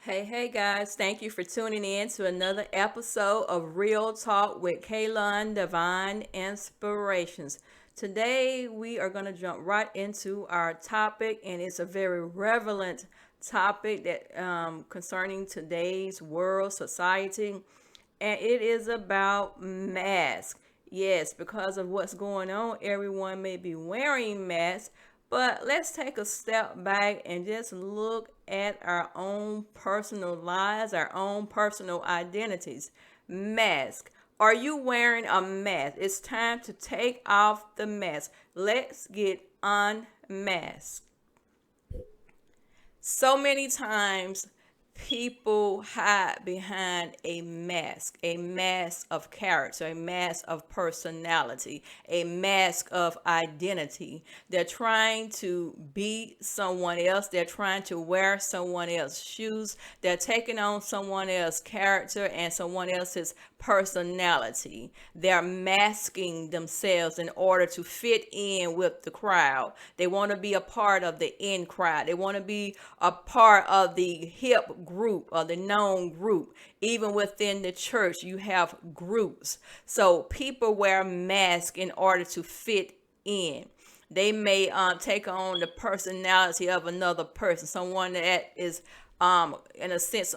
Hey guys, thank you for tuning in to another episode of Real Talk with KLun Divine Inspirations. Today we are going to jump right into our topic, and it's a very relevant topic that concerning today's world society, and it is about masks. Yes, because of what's going on, everyone may be wearing masks, but let's take a step back and just look at our own personal lives, our own personal identities. Mask. Are you wearing a mask? It's time to take off the mask. Let's get unmasked. So many times people hide behind a mask of character, a mask of personality, a mask of identity. They're trying to be someone else. They're trying to wear someone else's shoes. They're taking on someone else's character and someone else's personality. They're masking themselves in order to fit in with the crowd. They want to be a part of the in crowd. They want to be a part of the hip group or the known group. Even within the church, you have groups. So people wear masks in order to fit in. They may take on the personality of another person, someone that is in a sense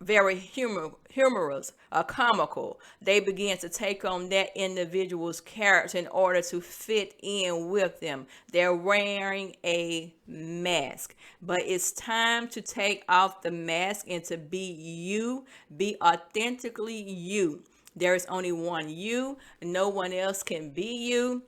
very humorous, comical. They begin to take on that individual's character in order to fit in with them. They're wearing a mask, but it's time to take off the mask and to be you, be authentically you. There is only one you, no one else can be you.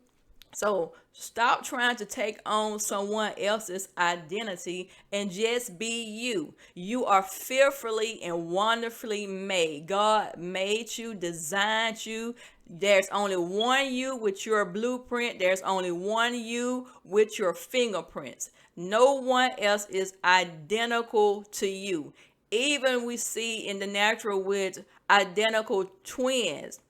So stop trying to take on someone else's identity and just be you. You are fearfully and wonderfully made. God made you, designed you. There's only one you with your blueprint. There's only one you with your fingerprints. No one else is identical to you. Even we see in the natural with identical twins,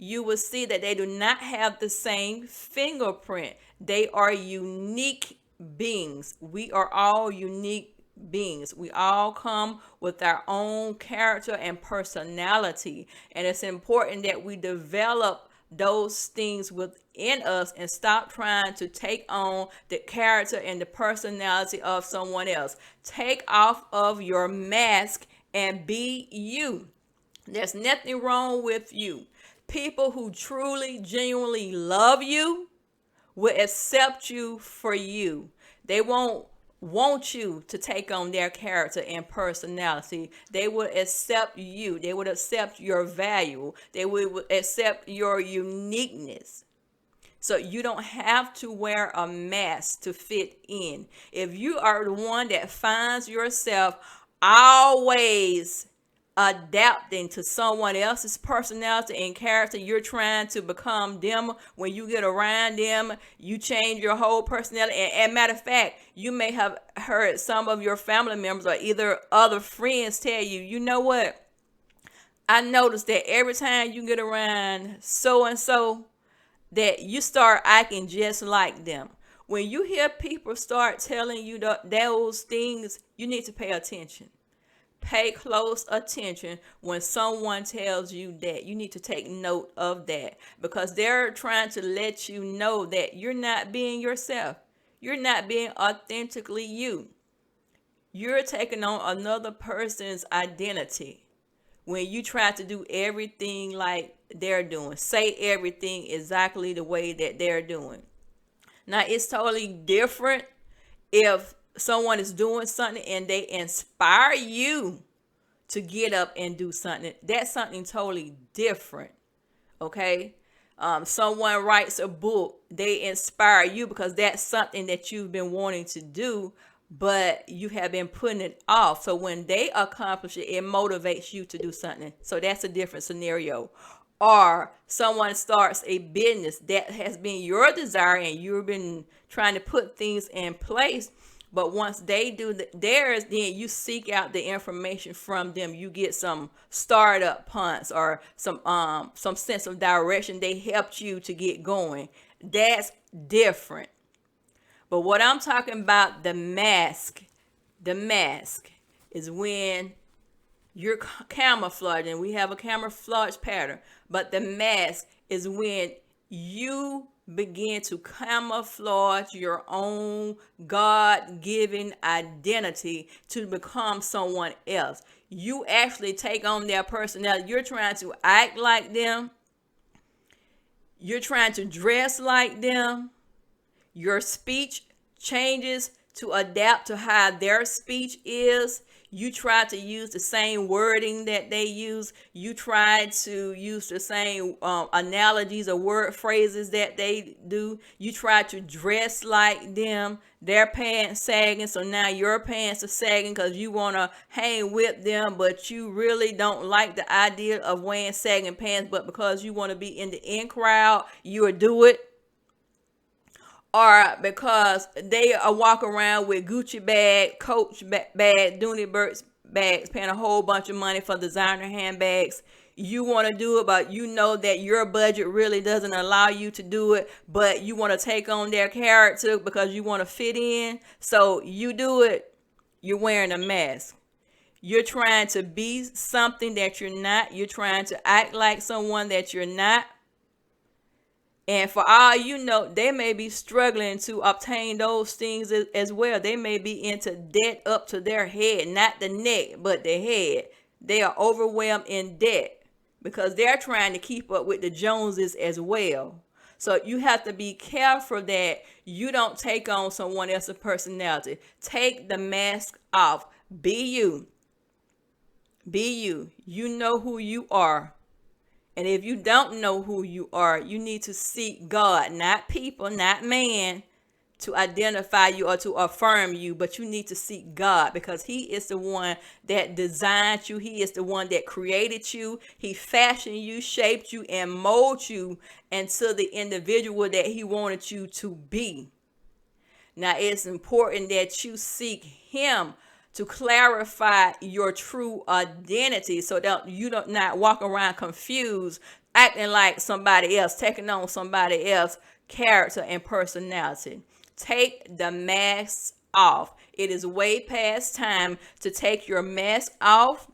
you will see that they do not have the same fingerprint. They are unique beings. We are all unique beings. We all come with our own character and personality. And it's important that we develop those things within us and stop trying to take on the character and the personality of someone else. Take off of your mask and be you. There's nothing wrong with you. People who truly, genuinely love you will accept you for you. They won't want you to take on their character and personality. They will accept you. They would accept your value. They would accept your uniqueness. So you don't have to wear a mask to fit in. If you are the one that finds yourself always adapting to someone else's personality and character, you're trying to become them. When you get around them, you change your whole personality. And matter of fact, you may have heard some of your family members or either other friends tell you, you know what, I noticed that every time you get around so and so, that you start acting just like them. When you hear people start telling you those things, you need to pay attention. Pay close attention when someone tells you that. You need to take note of that, because they're trying to let you know that you're not being yourself. You're not being authentically you. You're taking on another person's identity when you try to do everything like they're doing, say everything exactly the way that they're doing. Now, it's totally different if someone is doing something and they inspire you to get up and do something. That's something totally different. Okay. Someone writes a book, they inspire you because that's something that you've been wanting to do, but you have been putting it off. So when they accomplish it, it motivates you to do something. So that's a different scenario. Or someone starts a business that has been your desire and you've been trying to put things in place, but once they do theirs, then you seek out the information from them. You get some startup punts or some sense of direction. They helped you to get going. That's different. But what I'm talking about, the mask is when You're camouflaging. We have a camouflage pattern. But the mask is when you begin to camouflage your own God-given identity to become someone else. You actually take on their personality. You're trying to act like them. You're trying to dress like them. Your speech changes to adapt to how their speech is. You try to use the same wording that they use. You try to use the same analogies or word phrases that they do. You try to dress like them. Their pants sagging, so now your pants are sagging because you want to hang with them, but you really don't like the idea of wearing sagging pants, but because you want to be in the in crowd, you will do it. Or because they are walking around with Gucci bag, Coach bag, Dooney Burks bags, paying a whole bunch of money for designer handbags. You want to do it, but you know that your budget really doesn't allow you to do it, but you want to take on their character because you want to fit in. So you do it. You're wearing a mask. You're trying to be something that you're not. You're trying to act like someone that you're not. And for all you know, they may be struggling to obtain those things as well. They may be into debt up to their head, not the neck, but the head. They are overwhelmed in debt because they're trying to keep up with the Joneses as well. So you have to be careful that you don't take on someone else's personality. Take the mask off. Be you. Be you. You know who you are. And if you don't know who you are, you need to seek God, not people, not man, to identify you or to affirm you, but you need to seek God because he is the one that designed you. He is the one that created you. He fashioned you, shaped you, and molded you into the individual that he wanted you to be. Now, it's important that you seek him to clarify your true identity so that you don't not walk around confused, acting like somebody else, taking on somebody else's character and personality. Take the mask off. It is way past time to take your mask off.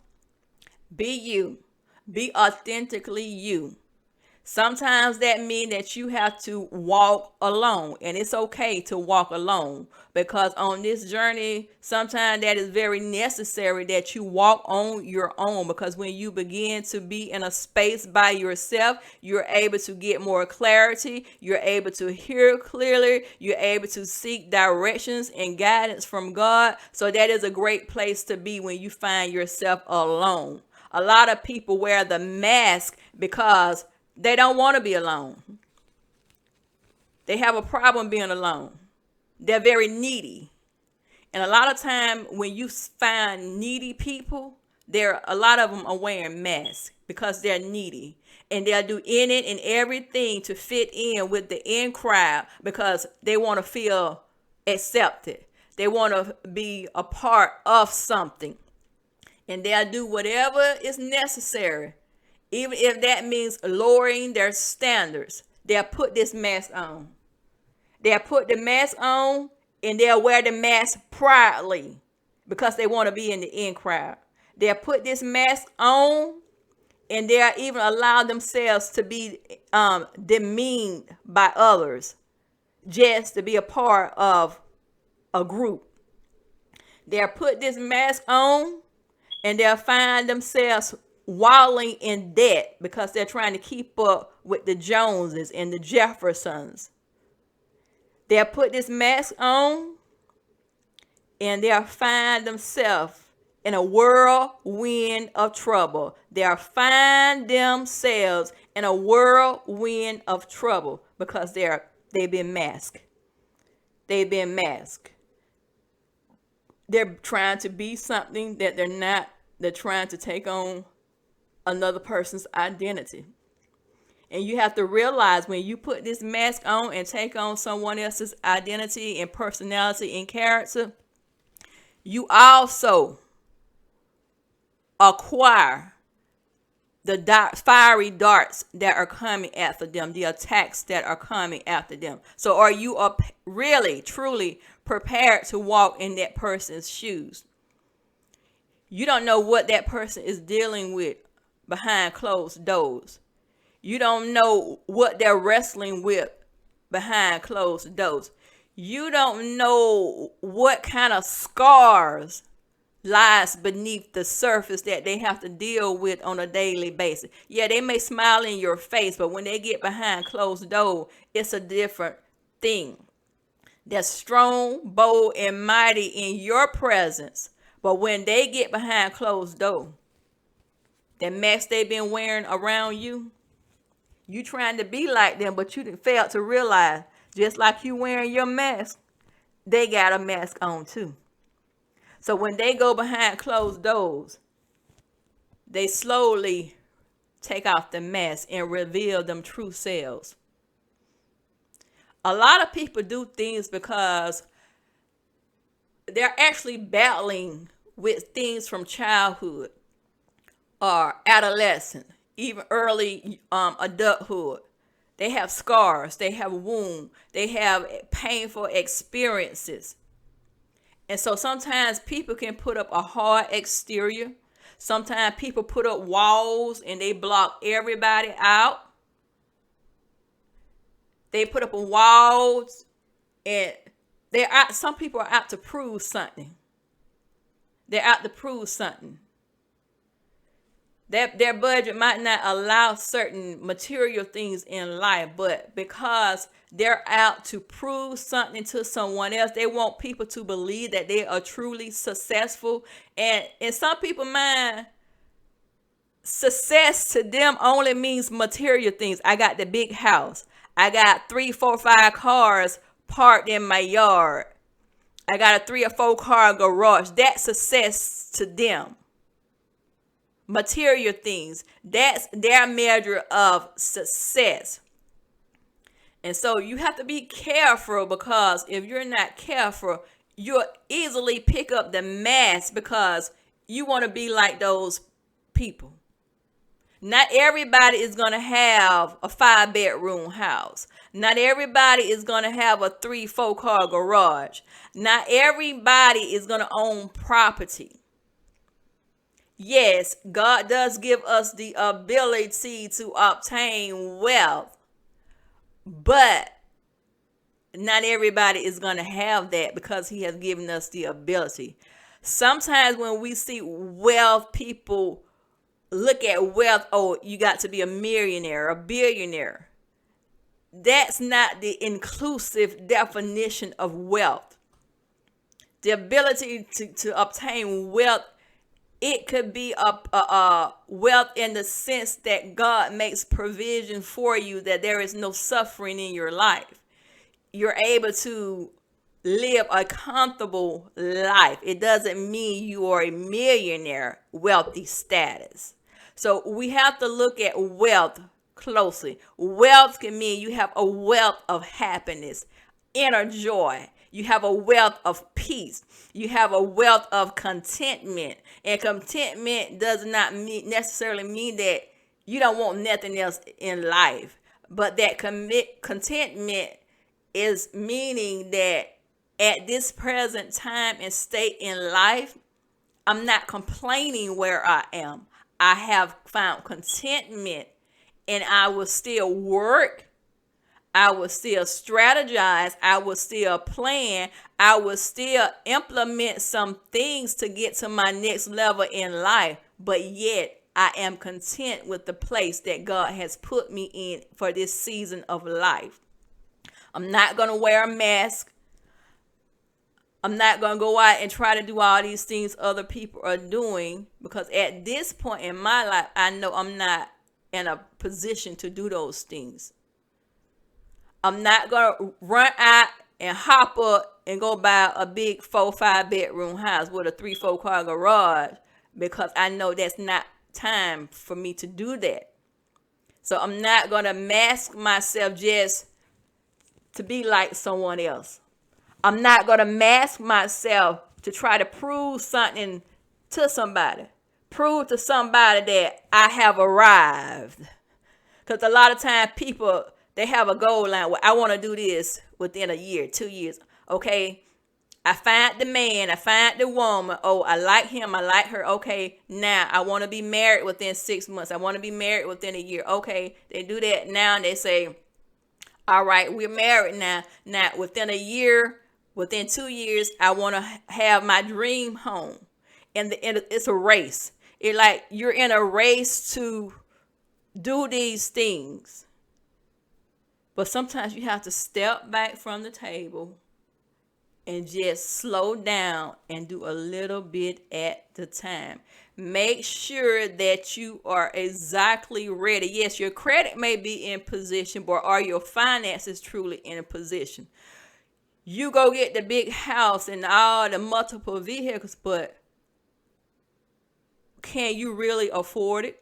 Be you. Be authentically you. Sometimes that means that you have to walk alone, and it's okay to walk alone because on this journey, sometimes that is very necessary that you walk on your own because when you begin to be in a space by yourself, you're able to get more clarity, you're able to hear clearly, you're able to seek directions and guidance from God. So that is a great place to be when you find yourself alone. A lot of people wear the mask because they don't want to be alone. They have a problem being alone. They're very needy. And a lot of time when you find needy people, a lot of them are wearing masks because they're needy. And they'll do any and everything to fit in with the in crowd because they want to feel accepted. They want to be a part of something. And they'll do whatever is necessary. Even if that means lowering their standards, they'll put this mask on. They'll put the mask on and they'll wear the mask proudly because they want to be in the in crowd. They'll put this mask on and they'll even allow themselves to be demeaned by others just to be a part of a group. They'll put this mask on and they'll find themselves wallowing in debt because they're trying to keep up with the Joneses and the Jeffersons. They'll put this mask on and they'll find themselves in a whirlwind of trouble. They'll find themselves in a whirlwind of trouble because they've been masked. They've been masked. They're trying to be something that they're not. They're trying to take on another person's identity. And you have to realize when you put this mask on and take on someone else's identity and personality and character, you also acquire the fiery darts that are coming after them, the attacks that are coming after them. So are you really, truly prepared to walk in that person's shoes? You don't know what that person is dealing with behind closed doors. You don't know what they're wrestling with behind closed doors. You don't know what kind of scars lies beneath the surface that they have to deal with on a daily basis. Yeah, they may smile in your face, but when they get behind closed door, it's a different thing. They're strong, bold, and mighty in your presence. But when they get behind closed door, that mask they've been wearing around you, you trying to be like them, but you didn't fail to realize, just like you wearing your mask, they got a mask on too. So when they go behind closed doors, they slowly take off the mask and reveal them true selves. A lot of people do things because they're actually battling with things from childhood or adolescence, even early adulthood. They have scars, they have wounds, they have painful experiences. And so sometimes people can put up a hard exterior. Sometimes people put up walls and they block everybody out. They put up walls and some people are out to prove something. They're out to prove something. Their budget might not allow certain material things in life, but because they're out to prove something to someone else, they want people to believe that they are truly successful. And in some people's mind, success to them only means material things. I got the big house. I got 3, 4, 5 cars parked in my yard. I got a 3 or 4 car garage. That's success to them. Material things, that's their measure of success. And so you have to be careful, because if you're not careful, you'll easily pick up the mask because you want to be like those people. Not everybody is going to have a 5-bedroom house. Not everybody is going to have a 3, 4 car garage. Not everybody is going to own property. Yes, God does give us the ability to obtain wealth, but not everybody is going to have that because he has given us the ability. Sometimes when we see wealth, people look at wealth, oh, you got to be a millionaire, a billionaire. That's not the inclusive definition of wealth. The ability to obtain wealth, it could be a wealth in the sense that God makes provision for you, that there is no suffering in your life. You're able to live a comfortable life. It doesn't mean you are a millionaire wealthy status. So we have to look at wealth closely. Wealth can mean you have a wealth of happiness, inner joy. You have a wealth of peace. You have a wealth of contentment. And contentment does not necessarily mean that you don't want nothing else in life. But that contentment is meaning that at this present time and state in life, I'm not complaining where I am. I have found contentment, and I will still work. I will still strategize. I will still plan. I will still implement some things to get to my next level in life. But yet I am content with the place that God has put me in for this season of life. I'm not going to wear a mask. I'm not going to go out and try to do all these things other people are doing, because at this point in my life, I know I'm not in a position to do those things. I'm not going to run out and hop up and go buy a big 4, 5 bedroom house with a 3, 4 car garage, because I know that's not time for me to do that. So I'm not going to mask myself just to be like someone else. I'm not going to mask myself to try to prove something to somebody. Prove to somebody that I have arrived. Because a lot of times people, they have a goal line where I want to do this within a year, 2 years. Okay, I find the man, I find the woman. Oh, I like him, I like her. Okay, now I want to be married within 6 months. I want to be married within a year. Okay, they do that now and they say, all right, we're married now. Now, within a year, within 2 years, I want to have my dream home. And it's a race. It's like you're in a race to do these things. But sometimes you have to step back from the table and just slow down and do a little bit at the time. Make sure that you are exactly ready. Yes, your credit may be in position, but are your finances truly in a position? You go get the big house and all the multiple vehicles, but can you really afford it?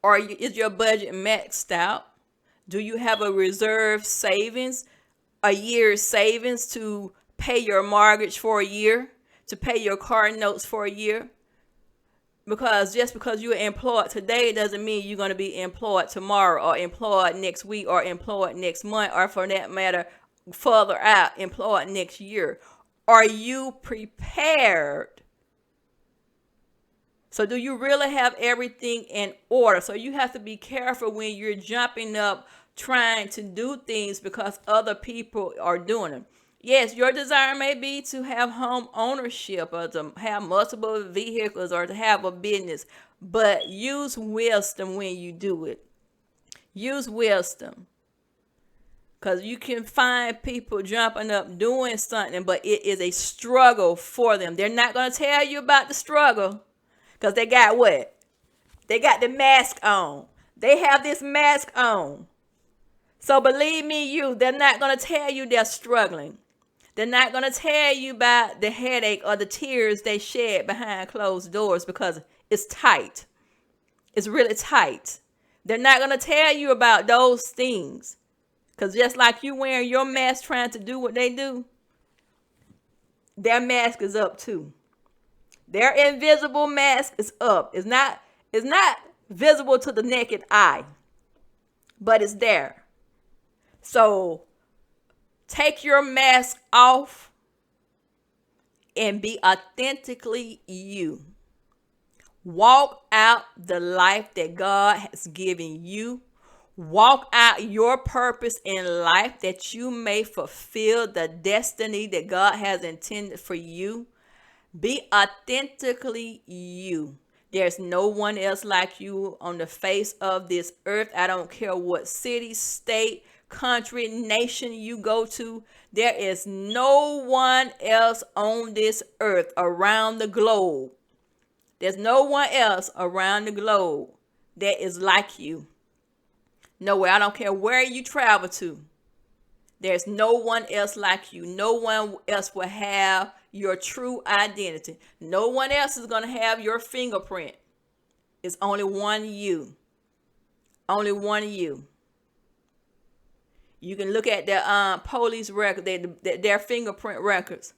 Or is your budget maxed out? Do you have a reserve savings, a year's savings to pay your mortgage for a year, to pay your car notes for a year? Because just because you're employed today doesn't mean you're going to be employed tomorrow or employed next week or employed next month or, for that matter, further out, employed next year. Are you prepared? So do you really have everything in order? So you have to be careful when you're jumping up trying to do things because other people are doing them. Yes, your desire may be to have home ownership or to have multiple vehicles or to have a business, but use wisdom when you do it. Use wisdom. Because you can find people jumping up doing something, but it is a struggle for them. They're not going to tell you about the struggle because they got what? They got the mask on. They have this mask on. So believe me, they're not going to tell you they're struggling. They're not going to tell you about the headache or the tears they shed behind closed doors because it's tight. It's really tight. They're not going to tell you about those things. Because just like you wearing your mask trying to do what they do, their mask is up too. Their invisible mask is up. It's not visible to the naked eye, but it's there. So take your mask off and be authentically you. Walk out the life that God has given you. Walk out your purpose in life that you may fulfill the destiny that God has intended for you. Be authentically you. There's no one else like you on the face of this earth. I don't care what city, state, country, nation you go to. There is no one else on this earth around the globe. There's no one else around the globe that is like you. Nowhere. I don't care where you travel to. There's no one else like you. No one else will have your true identity. No one else is going to have your fingerprint. It's only one you. Only one you. You can look at their police record, their fingerprint records.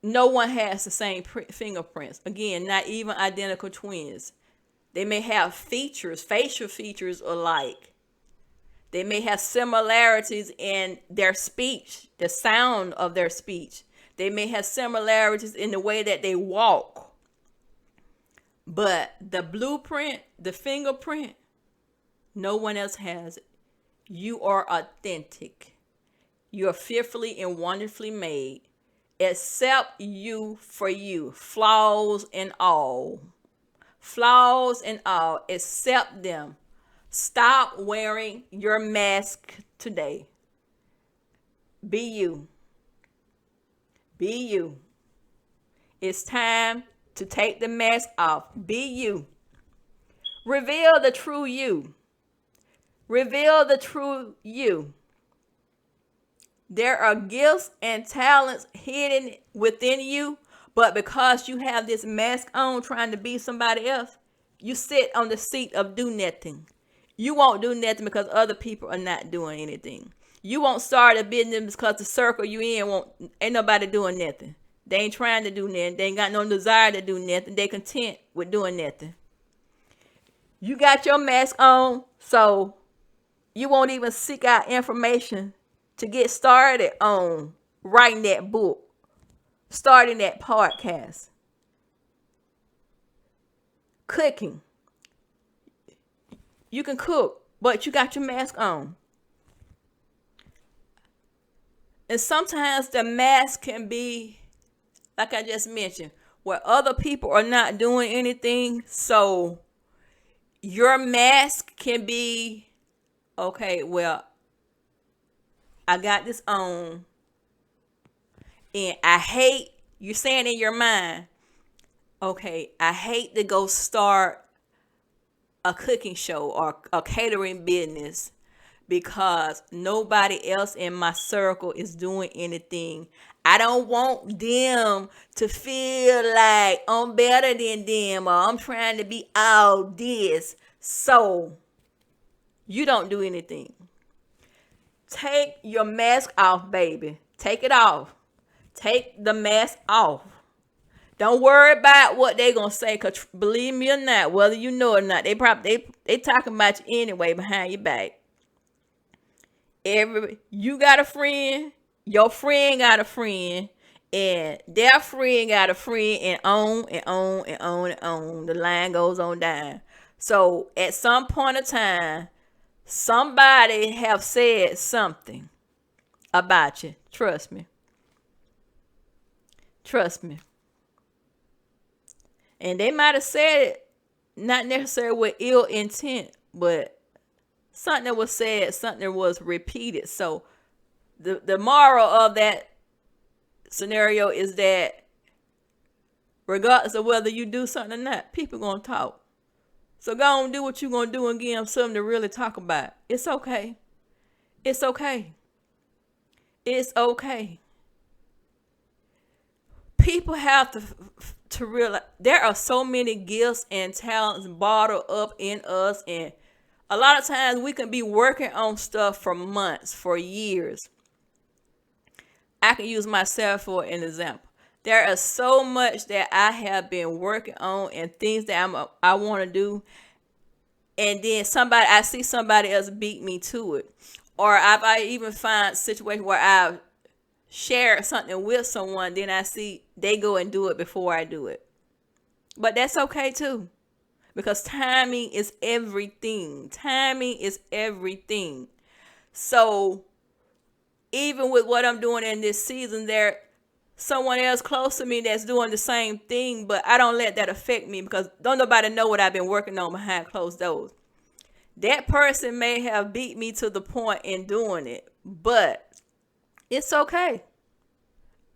No one has the same fingerprints. Again, not even identical twins. They may have features, facial features alike. They may have similarities in their speech, the sound of their speech. They may have similarities in the way that they walk. But the blueprint, the fingerprint, no one else has it. You are authentic. You are fearfully and wonderfully made. Accept you for you, flaws and all. Flaws and all, accept them. Stop wearing your mask today. Be you. Be you. It's time to take the mask off. Be you. Reveal the true you. Reveal the true you. There are gifts and talents hidden within you, but because you have this mask on trying to be somebody else, you sit on the seat of do nothing. You won't do nothing because other people are not doing anything. You won't start a business because the circle you in ain't nobody doing nothing. They ain't trying to do nothing. They ain't got no desire to do nothing. They content with doing nothing. You got your mask on, so you won't even seek out information to get started on writing that book, starting that podcast, cooking. You can cook, but you got your mask on. And sometimes the mask can be, like I just mentioned, where other people are not doing anything. So your mask can be, okay, well, I got this on. And I hate, you're saying in your mind, okay, I hate to go start a cooking show or a catering business because nobody else in my circle is doing anything. I don't want them to feel like I'm better than them or I'm trying to be all this. So you don't do anything. Take your mask off, baby. Take it off. Take the mask off. Don't worry about what they gonna say, cause believe me or not, whether you know or not, they talking about you anyway behind your back. You got a friend, your friend got a friend, and their friend got a friend, and on and on and on and on. The line goes on down. So at some point in time, somebody have said something about you. Trust me. Trust me. And they might have said it not necessarily with ill intent, but something was said, something was repeated. So the moral of that scenario is that regardless of whether you do something or not, people gonna talk. So go on, do what you gonna do and give them something to really talk about. It's okay. It's okay. It's okay. People have to realize there are so many gifts and talents bottled up in us, and a lot of times we can be working on stuff for months, for years. I can use myself for an example. There is so much that I have been working on and things that I want to do, and then I see somebody else beat me to it, or I even find situations where I share something with someone, then I see they go and do it before I do it. But that's okay too, because timing is everything. Timing is everything. So even with what I'm doing in this season, there someone else close to me that's doing the same thing, but I don't let that affect me because don't nobody know what I've been working on behind closed doors. That person may have beat me to the point in doing it, but it's okay.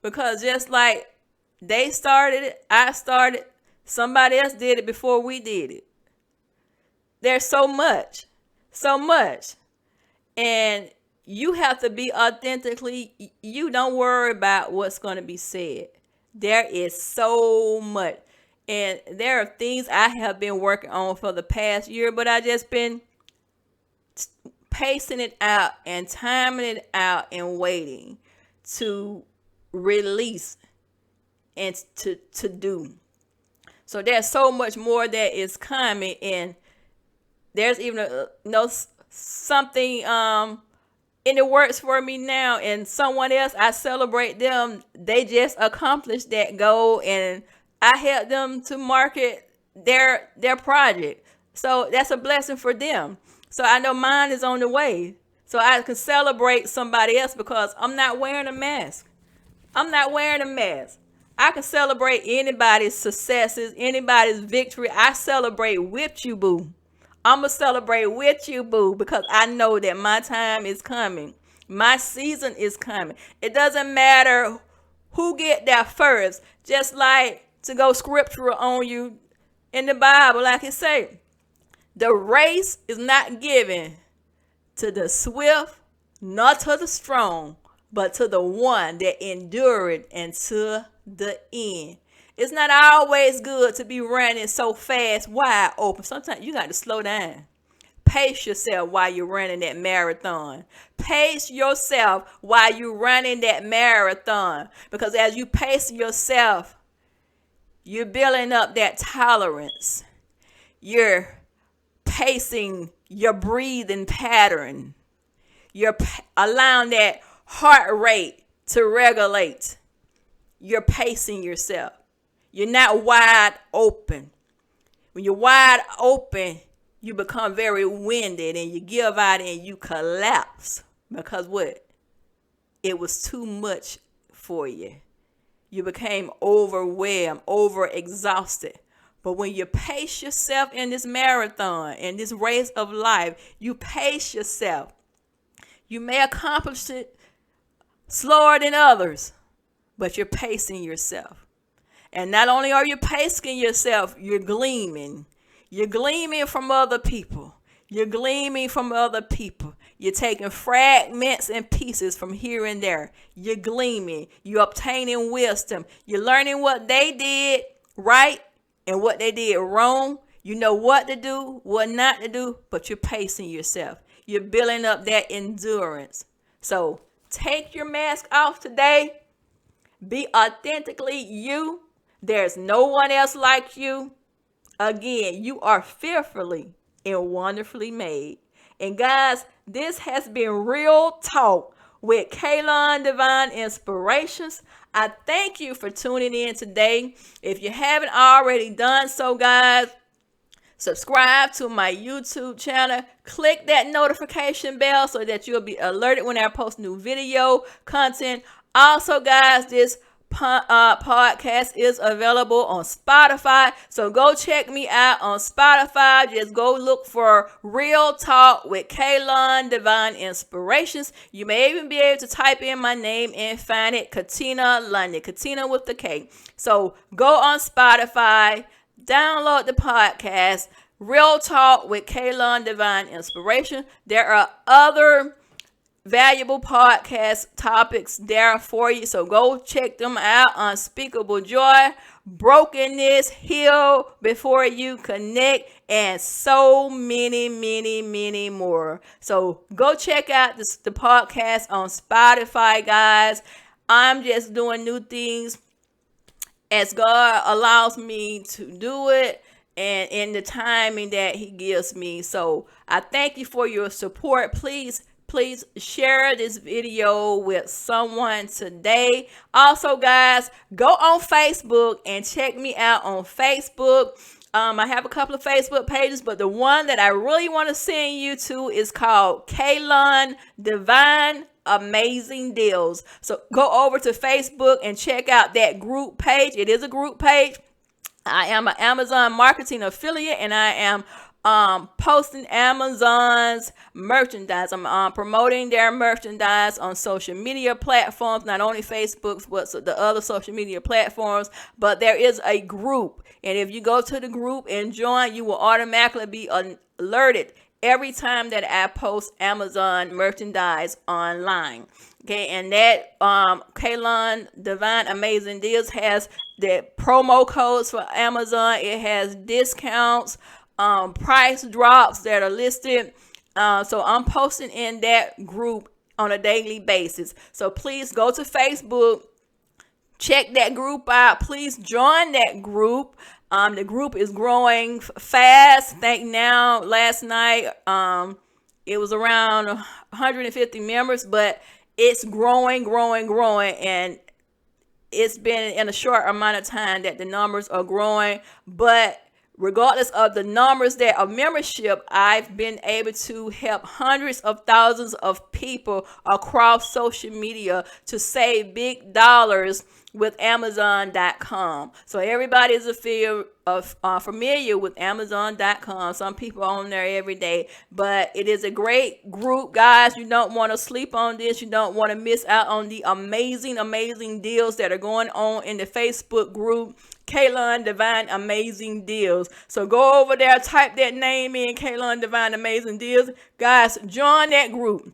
Because just like they started it, I started, somebody else did it before we did it. There's so much. And you have to be authentically, you don't worry about what's going to be said. There is so much. And there are things I have been working on for the past year, but I just been pacing it out and timing it out and waiting to release and to do. So there's so much more that is coming, and there's even something in the works for me now, and someone else, I celebrate them. They just accomplished that goal, and I help them to market their project. So that's a blessing for them. So I know mine is on the way. So I can celebrate somebody else because I'm not wearing a mask. I can celebrate anybody's successes, anybody's victory. I celebrate with you, boo. I'm going to celebrate with you, boo, because I know that my time is coming. My season is coming. It doesn't matter who get there first. Just like to go scriptural on you in the Bible, like it say, the race is not given to the swift, nor to the strong, but to the one that endured until the end. It's not always good to be running so fast, wide open. Sometimes you got to slow down. Pace yourself while you're running that marathon. Pace yourself while you're running that marathon. Because as you pace yourself, you're building up that tolerance. You're pacing your breathing pattern. You're allowing that heart rate to regulate. You're pacing yourself. You're not wide open. When you're wide open, you become very winded and you give out and you collapse. Because what? It was too much for you. You became overwhelmed, overexhausted. But when you pace yourself in this marathon, in this race of life, you pace yourself. You may accomplish it slower than others, but you're pacing yourself. And not only are you pacing yourself, you're gleaming. You're gleaming from other people. You're gleaming from other people. You're taking fragments and pieces from here and there. You're gleaming. You're obtaining wisdom. You're learning what they did right and what they did wrong. You know what to do, what not to do, but you're pacing yourself. You're building up that endurance. So take your mask off today. Be authentically you. There's no one else like you. Again, you are fearfully and wonderfully made. And guys, this has been Real Talk with KLun Divine Inspirations. I thank you for tuning in today. If you haven't already done so, guys, subscribe to my YouTube channel. Click that notification bell so that you'll be alerted when I post new video content. Also, guys, this podcast is available on Spotify, so go check me out on Spotify. Just go look for Real Talk with KLun Divine Inspirations. You may even be able to type in my name and find it, Katina London, Katina with the K. So go on Spotify, download the podcast Real Talk with KLun Divine Inspiration. There are other valuable podcast topics there for you, so go check them out. Unspeakable joy, brokenness, heal before you connect, and so many more. So go check out the podcast on Spotify, guys. I'm just doing new things as God allows me to do it and in the timing that he gives me. So I thank you for your support. Please share this video with someone today. Also, guys, go on Facebook and check me out on Facebook. I have a couple of Facebook pages, but the one that I really want to send you to is called KLun Divine Amazing Deals. So go over to Facebook and check out that group page. It is a group page. I am an Amazon marketing affiliate, and I am posting Amazon's merchandise. I'm promoting their merchandise on social media platforms, not only Facebook, but the other social media platforms. But there is a group, and if you go to the group and join, you will automatically be alerted every time that I post Amazon merchandise online. Okay, and that KLun Divine Amazing Deals has the promo codes for Amazon. It has discounts, price drops that are listed. So I'm posting in that group on a daily basis. So please go to Facebook, check that group out. Please join that group. The group is growing fast. Last night, it was around 150 members, but it's growing, and it's been in a short amount of time that the numbers are growing. But regardless of the numbers that of membership, I've been able to help hundreds of thousands of people across social media to save big dollars with Amazon.com. So everybody is familiar with Amazon.com. Some people are on there every day, but it is a great group, guys. You don't want to sleep on this. You don't want to miss out on the amazing deals that are going on in the Facebook group, KLun Divine Amazing Deals. So go over there, type that name in, KLun Divine Amazing Deals. Guys, join that group.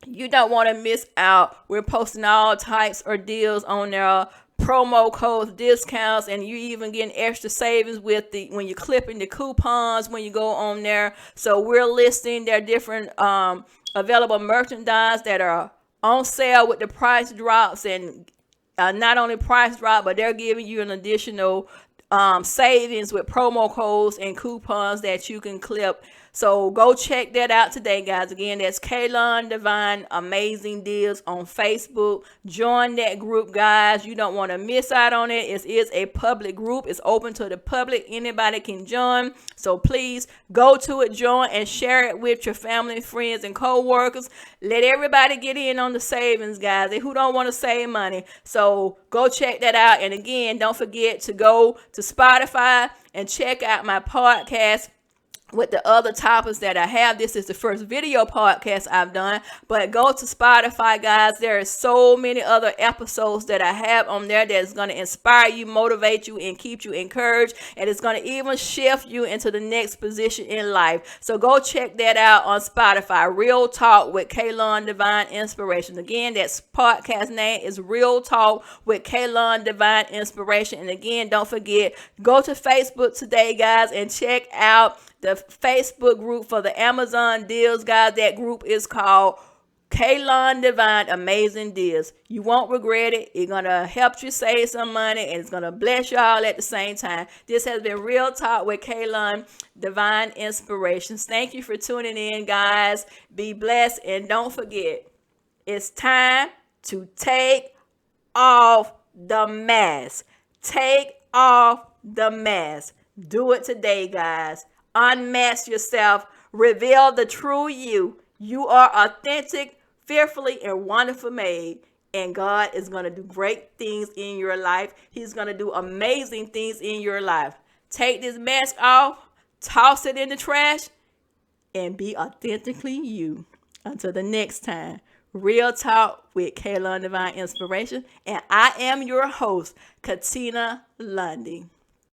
You don't want to miss out. We're posting all types of deals on there, promo codes, discounts, and you even getting extra savings with when you're clipping the coupons when you go on there. So we're listing their different available merchandise that are on sale with the price drops, and not only price drop, but they're giving you an additional savings with promo codes and coupons that you can clip. So go check that out today, guys. Again, that's KLun Divine Amazing Deals on Facebook. Join that group, guys. You don't want to miss out on it. It is a public group. It's open to the public. Anybody can join. So please go to it, join, and share it with your family, friends, and co-workers. Let everybody get in on the savings, guys. Who don't want to save money? So go check that out. And again, don't forget to go to Spotify and check out my podcast with the other topics that I have. This is the first video podcast I've done, but go to Spotify, guys. There are so many other episodes that I have on there that's going to inspire you, motivate you, and keep you encouraged, and it's going to even shift you into the next position in life. So go check that out on Spotify. Real Talk with KLun Divine Inspiration. Again, that podcast name is Real Talk with KLun Divine Inspiration. And again, don't forget, go to Facebook today, guys, and check out the Facebook group for the Amazon deals, guys. That group is called KLun Divine Amazing Deals. You won't regret it. It's going to help you save some money, and it's going to bless you all at the same time. This has been Real Talk with KLun Divine Inspirations. Thank you for tuning in, guys. Be blessed, and don't forget, it's time to take off the mask. Take off the mask. Do it today, guys. Unmask yourself. Reveal the true you. You are authentic, fearfully and wonderfully made. And God is going to do great things in your life. He's going to do amazing things in your life. Take this mask off, toss it in the trash, and be authentically you. Until the next time, Real Talk with KLun Divine Inspiration. And I am your host, Katina Lundy.